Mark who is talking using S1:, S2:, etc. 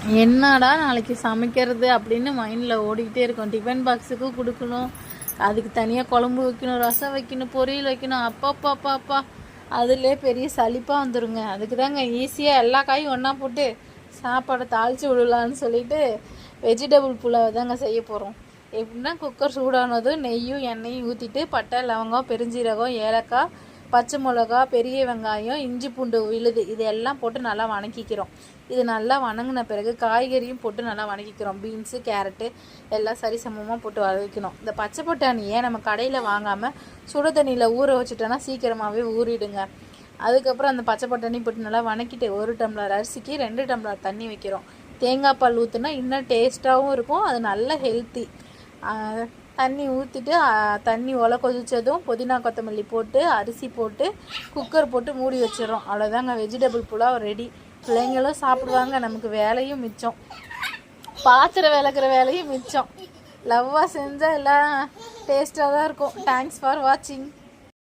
S1: என்னடா நாளைக்கு சமைக்கிறது அப்படின்னு மைண்டில் ஓடிக்கிட்டே இருக்கும். டிஃபன் பாக்ஸுக்கும் கொடுக்கணும், அதுக்கு தனியாக குழம்பு வைக்கணும், ரசம் வைக்கணும், பொரியல் வைக்கணும். அப்பா அதுலேயே பெரிய சலிப்பாக வந்துடுங்க. அதுக்கு தாங்க ஈஸியாக எல்லா காயும் ஒன்றா போட்டு சாப்பாடை தாளித்து விடலான்னு சொல்லிட்டு வெஜிடபிள் புலாவை தாங்க செய்ய போகிறோம். எப்படின்னா குக்கர் சூடானதும் நெய்யும் எண்ணெயும் ஊற்றிட்டு பட்டை, லவங்கம், பெருஞ்சீரகம், ஏலக்காய், பச்சை மிளகா, பெரிய வெங்காயம், இஞ்சி பூண்டு விழுது இது எல்லாம் போட்டு நல்லா வணக்கிக்கிறோம். இது நல்லா வணங்கின பிறகு காய்கறியும் போட்டு நல்லா வணக்கிக்கிறோம். பீன்ஸு, கேரட்டு எல்லாம் சரிசமமாக போட்டு வதக்கணும். இந்த பச்சை பட்டாணியை நம்ம கடையில் வாங்காமல் சுட தண்ணியில் ஊற வச்சுட்டோன்னா சீக்கிரமாகவே ஊறிடுங்க. அதுக்கப்புறம் அந்த பச்சை பட்டாணி போட்டு நல்லா வணக்கிட்டு 1 டம்ளர் அரிசிக்கு 2 டம்ளர் தண்ணி வைக்கிறோம். தேங்காய் பால் ஊற்றுனா இன்னும் டேஸ்ட்டாகவும் இருக்கும், அது நல்ல ஹெல்த்தி. தண்ணி ஊற்றிட்டு தண்ணி கொதித்ததும் புதினா கொத்தமல்லி போட்டு அரிசி போட்டு குக்கர் போட்டு மூடி வச்சிடறோம். அவ்வளோதாங்க, வெஜிடபிள் புலாவ் ரெடி. பிள்ளைங்களும் சாப்பிடுவாங்க, நமக்கு வேலையும் மிச்சம், பாத்திரம் விளக்குற வேலையும் மிச்சம். லவ்வாக செஞ்சால் எல்லாம் டேஸ்ட்டாக தான் இருக்கும். தேங்க்ஸ் ஃபார் வாட்சிங்.